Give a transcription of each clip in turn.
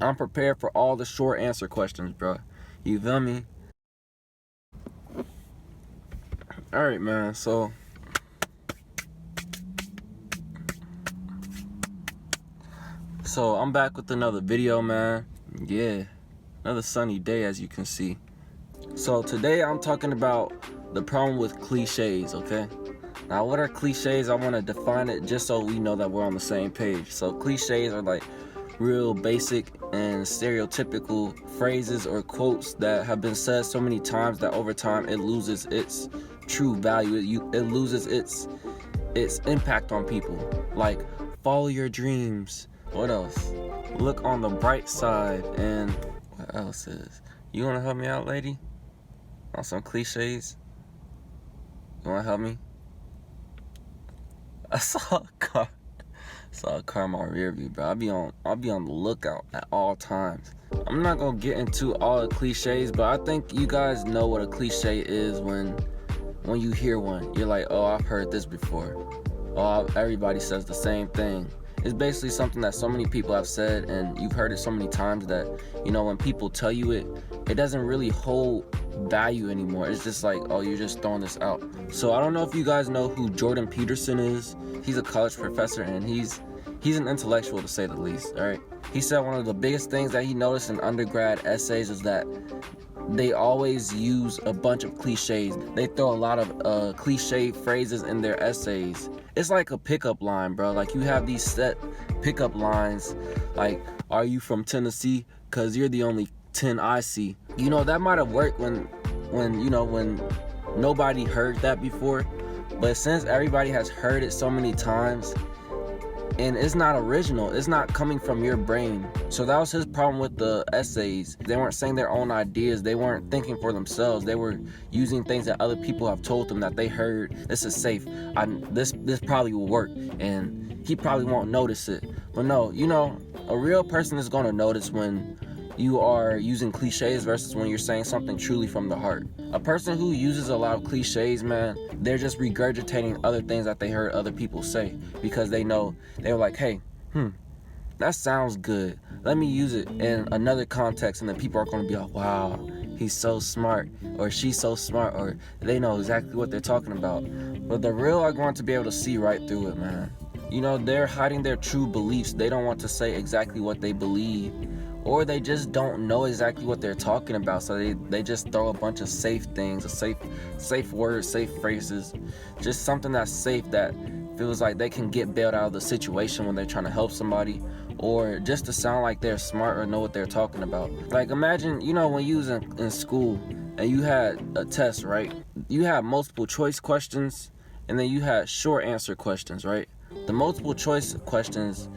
I'm prepared for all the short answer questions, bro. You feel me? Alright, man, so I'm back with another video, man. Yeah, another sunny day, as you can see. So today I'm talking about the problem with cliches, okay? Now, what are cliches? I want to define it just so we know that we're on the same page. So cliches are like real basic and stereotypical phrases or quotes that have been said so many times that over time it loses its true value. It loses its impact on people. Like, follow your dreams. What else? Look on the bright side. And what else is? You want to help me out, lady? On some cliches? You want to help me? I saw a car in my rear view, bro. I'll be on the lookout at all times. I'm not gonna get into all the cliches, but I think you guys know what a cliche is when you hear one. You're like, oh, I've heard this before. Oh, everybody says the same thing. It's basically something that so many people have said, and you've heard it so many times that, you know, when people tell you it doesn't really hold value anymore. It's just like, oh, you're just throwing this out. So I don't know if you guys know who Jordan Peterson is. He's a college professor, and he's an intellectual, to say the least. All right, he said one of the biggest things that he noticed in undergrad essays is that they always use a bunch of cliches. They throw a lot of cliche phrases in their essays. It's like a pickup line, bro. Like, you have these set pickup lines, like, are you from Tennessee? Cause you're the only 10 I see. You know, that might have worked when nobody heard that before. But since everybody has heard it so many times, and it's not original, it's not coming from your brain. So that was his problem with the essays. They weren't saying their own ideas. They weren't thinking for themselves. They were using things that other people have told them that they heard. This is safe. This probably will work, and he probably won't notice it. But no, you know, a real person is gonna notice when you are using cliches versus when you're saying something truly from the heart. A person who uses a lot of cliches, man, they're just regurgitating other things that they heard other people say because they know, they were like, hey, that sounds good. Let me use it in another context, and then people are going to be like, wow, he's so smart, or she's so smart, or they know exactly what they're talking about. But the real are going to be able to see right through it, man. You know, they're hiding their true beliefs. They don't want to say exactly what they believe, or they just don't know exactly what they're talking about, so they just throw a bunch of safe things, safe words, safe phrases, just something that's safe that feels like they can get bailed out of the situation when they're trying to help somebody, or just to sound like they're smart or know what they're talking about. Like, imagine, you know, when you was in school and you had a test, right? You had multiple choice questions, and then you had short answer questions, right? The multiple choice questions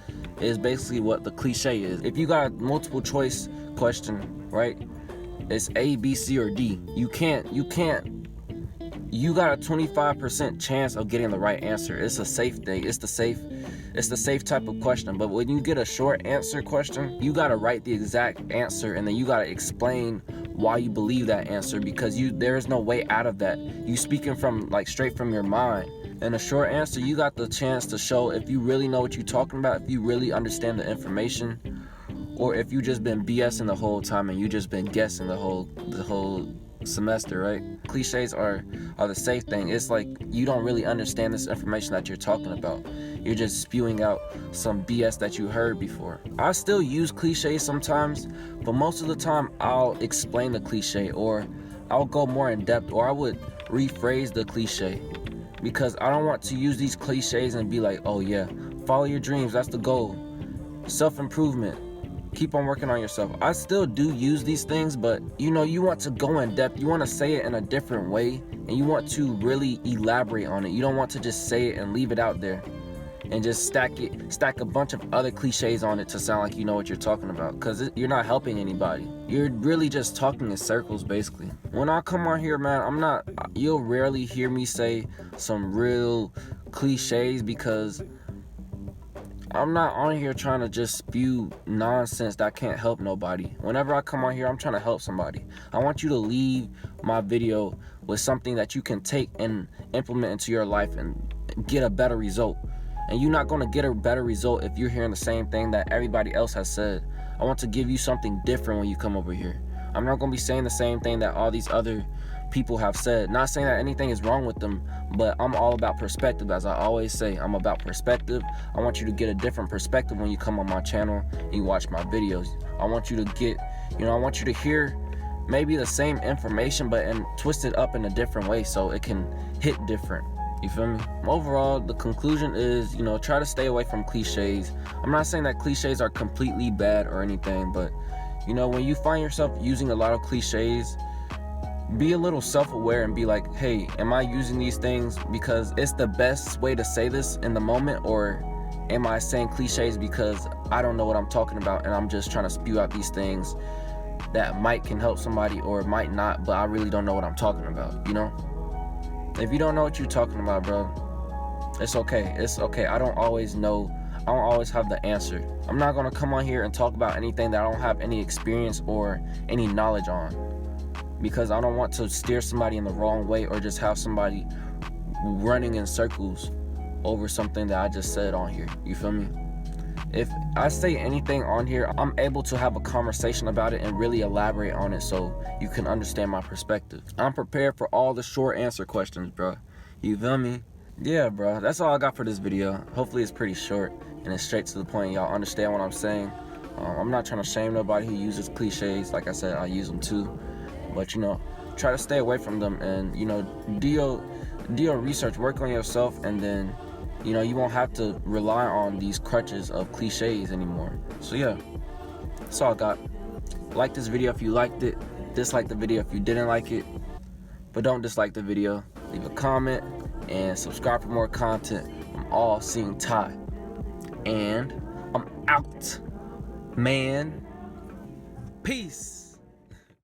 is basically what the cliche is. If you got a multiple choice question, right, it's A, B, C, or D. You got a 25% chance of getting the right answer. It's a safe thing. It's the safe type of question. But when you get a short answer question, you gotta write the exact answer, and then you gotta explain why you believe that answer, because there is no way out of that. You speaking from, like, straight from your mind. In a short answer, you got the chance to show if you really know what you're talking about, if you really understand the information, or if you just been BSing the whole time and you just been guessing the whole semester, right? Cliches are the safe thing. It's like you don't really understand this information that you're talking about. You're just spewing out some BS that you heard before. I still use cliches sometimes, but most of the time I'll explain the cliche, or I'll go more in depth, or I would rephrase the cliche. Because I don't want to use these cliches and be like, oh yeah, follow your dreams, that's the goal. Self-improvement, keep on working on yourself. I still do use these things, but you know, you want to go in depth. You want to say it in a different way, and you want to really elaborate on it. You don't want to just say it and leave it out there and just stack a bunch of other cliches on it to sound like you know what you're talking about, because you're not helping anybody. You're really just talking in circles, basically. When I come on here, man, you'll rarely hear me say some real cliches, because I'm not on here trying to just spew nonsense that can't help nobody. Whenever I come on here, I'm trying to help somebody. I want you to leave my video with something that you can take and implement into your life and get a better result. And you're not going to get a better result if you're hearing the same thing that everybody else has said. I want to give you something different when you come over here. I'm not gonna be saying the same thing that all these other people have said. Not saying that anything is wrong with them, but I'm all about perspective. As I always say, I'm about perspective. I want you to get a different perspective when you come on my channel and you watch my videos. I want you to get, I want you to hear maybe the same information, but twist it up in a different way so it can hit different. You feel me? Overall, the conclusion is, try to stay away from cliches. I'm not saying that cliches are completely bad or anything, but when you find yourself using a lot of cliches, be a little self-aware and be like, hey, am I using these things because it's the best way to say this in the moment, or am I saying cliches because I don't know what I'm talking about and I'm just trying to spew out these things that can help somebody or might not, but I really don't know what I'm talking about, If you don't know what you're talking about, bro, it's okay. It's okay. I don't always know. I don't always have the answer. I'm not going to come on here and talk about anything that I don't have any experience or any knowledge on, because I don't want to steer somebody in the wrong way or just have somebody running in circles over something that I just said on here. You feel me? If I say anything on here, I'm able to have a conversation about it and really elaborate on it so you can understand my perspective. I'm prepared for all the short answer questions, bro. You feel me? Yeah, bro. That's all I got for this video. Hopefully it's pretty short and it's straight to the point. Y'all understand what I'm saying. I'm not trying to shame nobody who uses cliches. Like I said, I use them too. But, try to stay away from them and, do your research, work on yourself, and then, you won't have to rely on these crutches of cliches anymore. So yeah, that's all I got. Like this video if you liked it. Dislike the video if you didn't like it. But don't dislike the video. Leave a comment and subscribe for more content. I'm all seeing Ty. And I'm out, man. Peace.